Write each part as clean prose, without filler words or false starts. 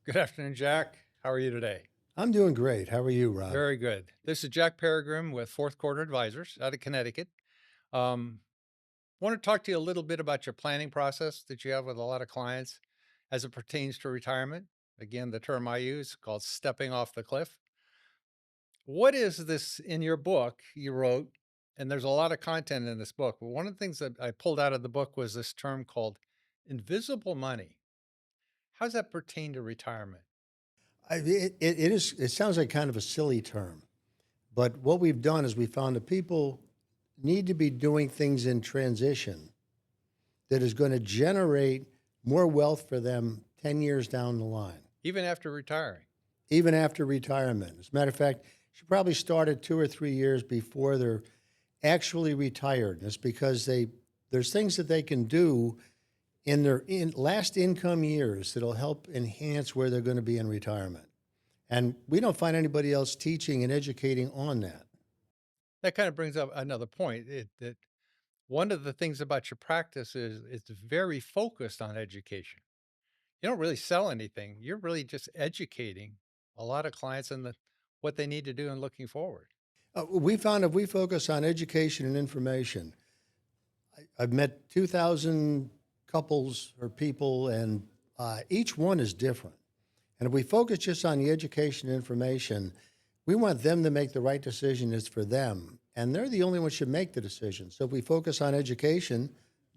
Good afternoon, Jack. How are you today? I'm doing great. How are you, Rob? Very good. This is Jack Peregrim with Fourth Quarter Advisors out of Connecticut. Um, Want to talk to you a little bit about your planning process that you have with a lot of clients as it pertains to retirement. Again, the term I use called stepping off the cliff. What is this in your book you wrote? And there's a lot of content in this book. But one of the things that I pulled out of the book was this term called invisible money. How does that pertain to retirement? It sounds like kind of a silly term, but what we've done is we found that people need to be doing things in transition that is going to generate more wealth for them 10 years down the line, Even after retiring. even after retirement. As a matter of fact, you should probably start at 2 or 3 years before they're actually retired. And it's because there's things that they can do in their last income years that'll help enhance where they're going to be in retirement. And we don't find anybody else teaching and educating on that. That kind of brings up another point, that one of the things about your practice is it's very focused on education. You don't really sell anything. You're really just educating a lot of clients and what they need to do and looking forward. We found if we focus on education and information, I've met 2,000 couples or people, and each one is different. And if we focus just on the education and information, we want them to make the right decision is for them. And they're the only ones who should make the decision. So if we focus on education,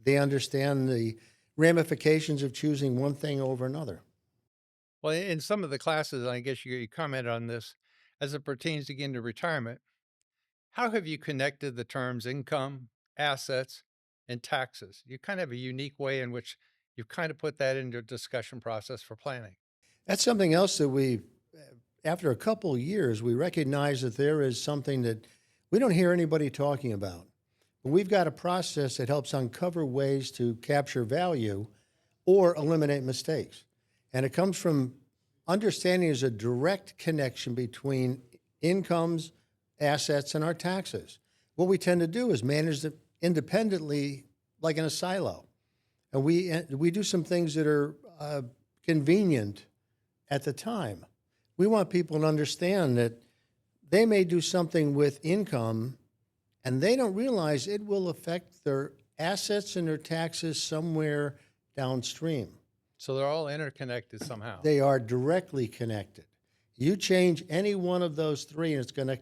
they understand the ramifications of choosing one thing over another. Well, in some of the classes, I guess you commented on this as it pertains again to retirement. How have you connected the terms income, assets, and taxes? You kind of have a unique way in which you've kind of put that into a discussion process for planning. That's something else that after a couple of years, we recognize that there is something that we don't hear anybody talking about. But we've got a process that helps uncover ways to capture value or eliminate mistakes. And it comes from understanding there's a direct connection between incomes, assets, and our taxes. What we tend to do is manage them independently, like in a silo. And we do some things that are convenient at the time. We want people to understand that they may do something with income and they don't realize it will affect their assets and their taxes somewhere downstream. So they're all interconnected somehow. They are directly connected. You change any one of those three, and it's going to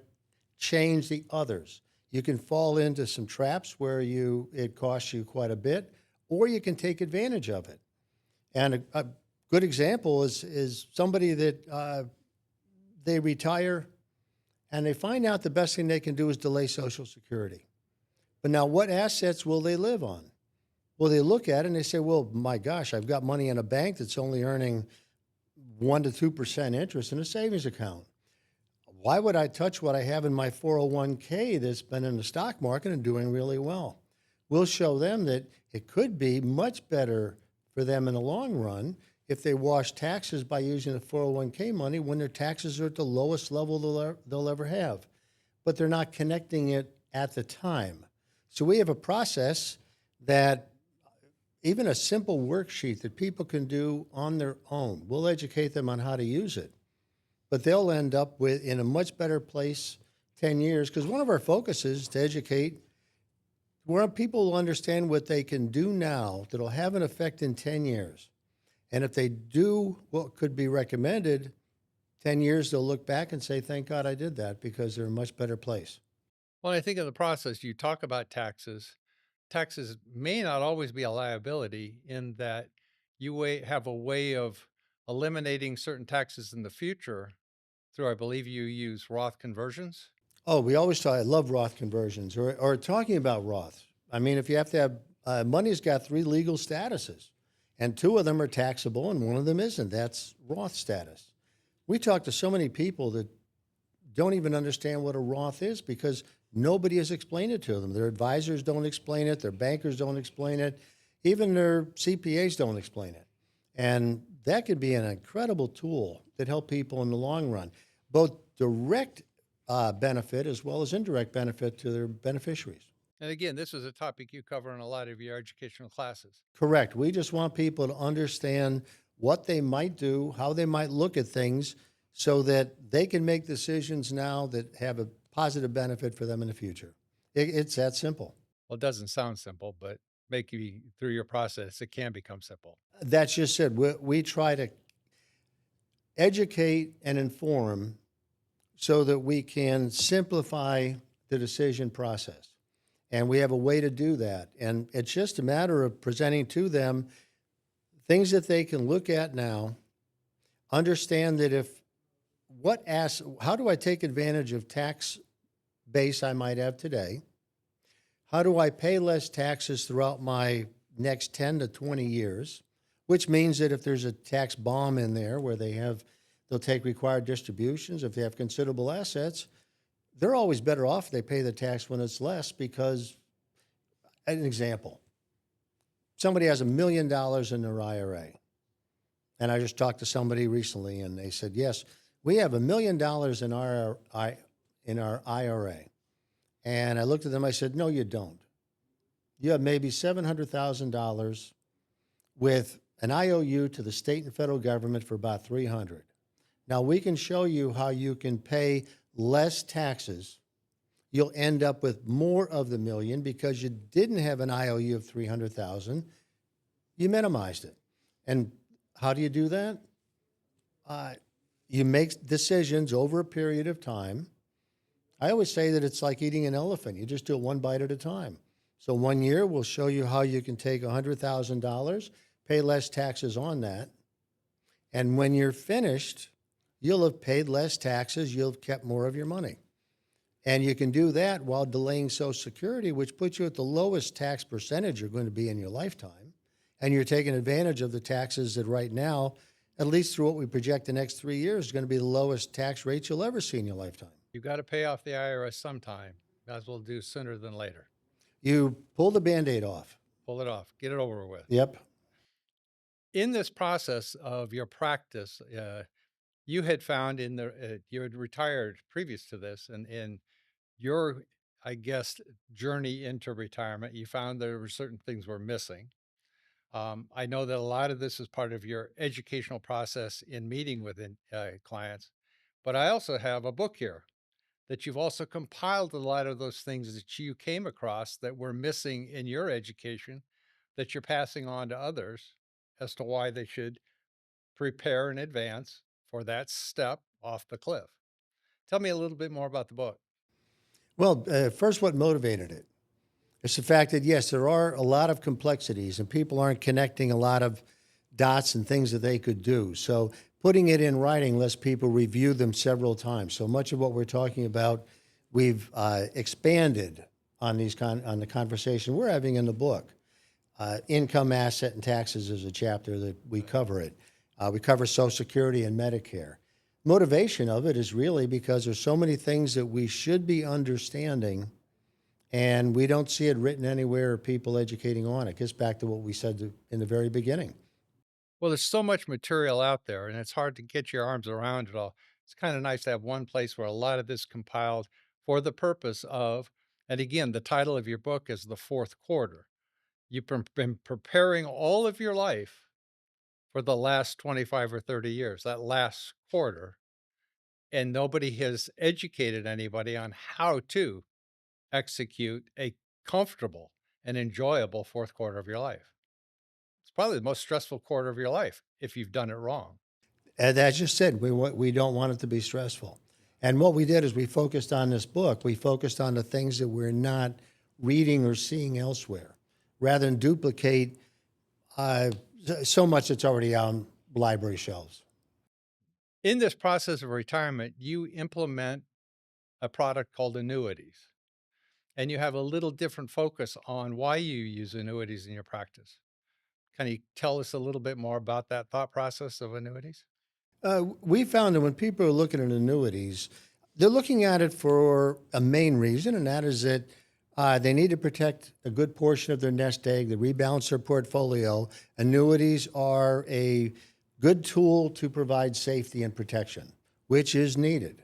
change the others. You can fall into some traps where it costs you quite a bit, or you can take advantage of it. And a good example is somebody that they retire and they find out the best thing they can do is delay Social Security. But now, what assets will they live on? Well, they look at it and they say, well, my gosh, I've got money in a bank that's only earning 1 to 2% interest in a savings account. Why would I touch what I have in my 401k that's been in the stock market and doing really well? We'll show them that it could be much better for them in the long run if they wash taxes by using the 401k money when their taxes are at the lowest level they'll ever have. But they're not connecting it at the time. So we have a process that even a simple worksheet that people can do on their own. We'll educate them on how to use it, but they'll end up in a much better place 10 years because one of our focuses is to educate where people will understand what they can do now that'll have an effect in 10 years. And if they do what could be recommended, 10 years, they'll look back and say, thank God I did that because they're in a much better place. Well, I think in the process, you talk about taxes. Taxes may not always be a liability in that have a way of eliminating certain taxes in the future through, I believe you use Roth conversions. Oh, we always talk, I love Roth conversions or talking about Roth. I mean, if you have to have money's got three legal statuses, and two of them are taxable and one of them isn't. That's Roth status. We talk to so many people that don't even understand what a Roth is because nobody has explained it to them. Their advisors don't explain it, their bankers don't explain it, even their CPAs don't explain it. And that could be an incredible tool that help people in the long run, both direct benefit as well as indirect benefit to their beneficiaries. And again, this is a topic you cover in a lot of your educational classes. Correct. We just want people to understand what they might do, how they might look at things, so that they can make decisions now that have a positive benefit for them in the future. It's that simple. Well, it doesn't sound simple, but maybe through your process, it can become simple. That's just it. We try to educate and inform so that we can simplify the decision process. And we have a way to do that. And it's just a matter of presenting to them things that they can look at now, understand that how do I take advantage of tax base I might have today? How do I pay less taxes throughout my next 10 to 20 years? Which means that if there's a tax bomb in there where they'll take required distributions, if they have considerable assets, they're always better off if they pay the tax when it's less because, an example, somebody has $1 million in their IRA. And I just talked to somebody recently and they said, yes, we have $1 million in our IRA. And I looked at them, I said, no, you don't. You have maybe $700,000 with an IOU to the state and federal government for about $300,000. Now we can show you how you can pay less taxes. You'll end up with more of the million because you didn't have an IOU of $300,000. You minimized it. And how do you do that? You make decisions over a period of time. I always say that it's like eating an elephant. You just do it one bite at a time. So 1 year, we'll show you how you can take $100,000, pay less taxes on that. And when you're finished, you'll have paid less taxes. You'll have kept more of your money. And you can do that while delaying Social Security, which puts you at the lowest tax percentage you're going to be in your lifetime. And you're taking advantage of the taxes that right now, at least through what we project the next 3 years, is going to be the lowest tax rates you'll ever see in your lifetime. You got to pay off the IRS sometime. Might as well do sooner than later. You pull the Band-Aid off. Pull it off. Get it over with. Yep. In this process of your practice, you had found you had retired previous to this, and in your, I guess, journey into retirement, you found there were certain things were missing. I know that a lot of this is part of your educational process in meeting with clients, but I also have a book here that you've also compiled a lot of those things that you came across that were missing in your education that you're passing on to others as to why they should prepare in advance for that step off the cliff. Tell me a little bit more about the book. Well, first, what motivated it? It's the fact that, yes, there are a lot of complexities and people aren't connecting a lot of dots and things that they could do. So putting it in writing lets people review them several times. So much of what we're talking about, we've expanded on on the conversation we're having in the book. Income, asset, and taxes is a chapter that we cover it. We cover Social Security and Medicare. Motivation of it is really because there's so many things that we should be understanding, and we don't see it written anywhere or people educating on it. It gets back to what we said in the very beginning. Well, there's so much material out there, and it's hard to get your arms around it all. It's kind of nice to have one place where a lot of this compiled for the purpose of, and again, the title of your book is The Fourth Quarter. You've been preparing all of your life for the last 25 or 30 years, that last quarter, and nobody has educated anybody on how to execute a comfortable and enjoyable fourth quarter of your life. It's probably the most stressful quarter of your life if you've done it wrong. As I just said, we don't want it to be stressful. And what we did is we focused on this book. We focused on the things that we're not reading or seeing elsewhere, rather than duplicate so much that's already on library shelves. In this process of retirement, you implement a product called annuities, and you have a little different focus on why you use annuities in your practice. Can you tell us a little bit more about that thought process of annuities? We found that when people are looking at annuities, they're looking at it for a main reason, and that is that they need to protect a good portion of their nest egg, they rebalance their portfolio. Annuities are a good tool to provide safety and protection, which is needed.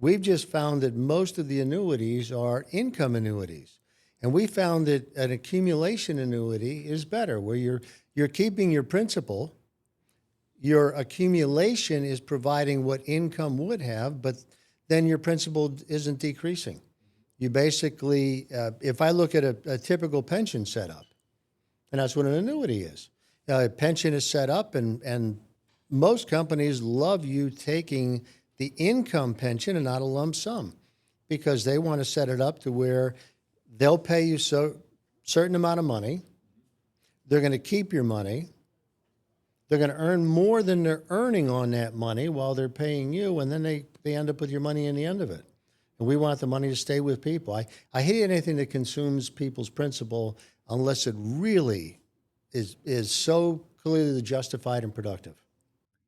We've just found that most of the annuities are income annuities. And we found that an accumulation annuity is better, where you're keeping your principal your accumulation is providing what income would have, but then your principal isn't decreasing. You basically, if I look at a typical pension setup, and that's what an annuity is. A pension is set up, and most companies love you taking the income pension and not a lump sum because they want to set it up to where they'll pay you so certain amount of money. They're going to keep your money. They're going to earn more than they're earning on that money while they're paying you, and then they end up with your money in the end of it. And we want the money to stay with people. I hate anything that consumes people's principal unless it really is so clearly justified and productive.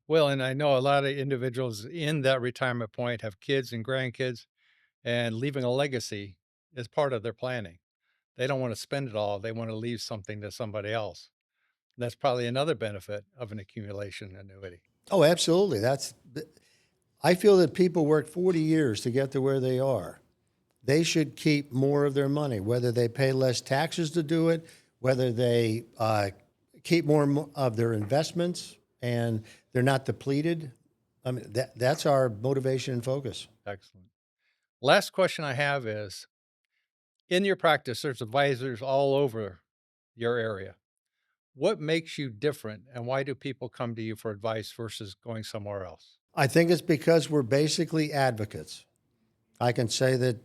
Well, and I know a lot of individuals in that retirement point have kids and grandkids, and leaving a legacy is part of their planning. They don't want to spend it all. They want to leave something to somebody else. That's probably another benefit of an accumulation annuity. Oh, absolutely. I feel that people work 40 years to get to where they are. They should keep more of their money, whether they pay less taxes to do it, whether they keep more of their investments and they're not depleted. I mean, that's our motivation and focus. Excellent. Last question I have is, in your practice, there's advisors all over your area. What makes you different, and why do people come to you for advice versus going somewhere else? I think it's because we're basically advocates. I can say that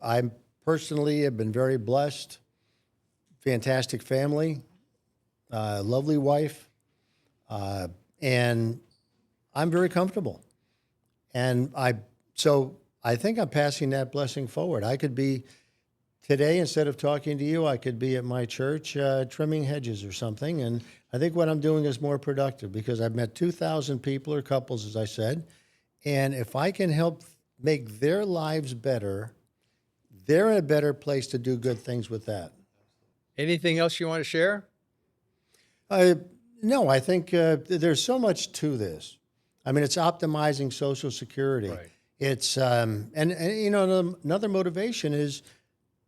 I personally have been very blessed, fantastic family, lovely wife, and I'm very comfortable. And so I think I'm passing that blessing forward. I could be today, instead of talking to you, I could be at my church trimming hedges or something. And I think what I'm doing is more productive because I've met 2,000 people or couples, as I said. And if I can help make their lives better, they're in a better place to do good things with that. Anything else you want to share? Uh, no, I think there's so much to this. I mean, it's optimizing Social Security. Right. It's and you know another motivation is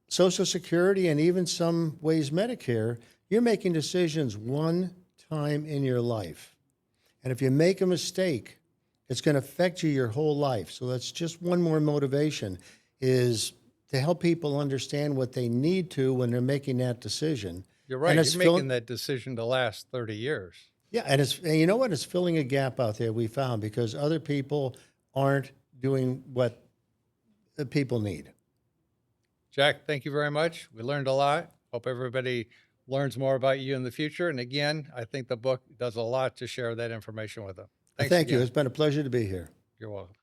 Social Security and even some ways Medicare. You're making decisions one time in your life, and if you make a mistake, it's going to affect you your whole life. So that's just one more motivation is to help people understand what they need to when they're making that decision. You're And right. it's You're making filling, that decision to last 30 years. yeah, and you know what? It's filling a gap out there we found because other people aren't doing what the people need. Jack, thank you very much. We learned a lot. Hope everybody learns more about you in the future. And again, I think the book does a lot to share that information with them. Thanks Thank you. again. It's been a pleasure to be here. You're welcome.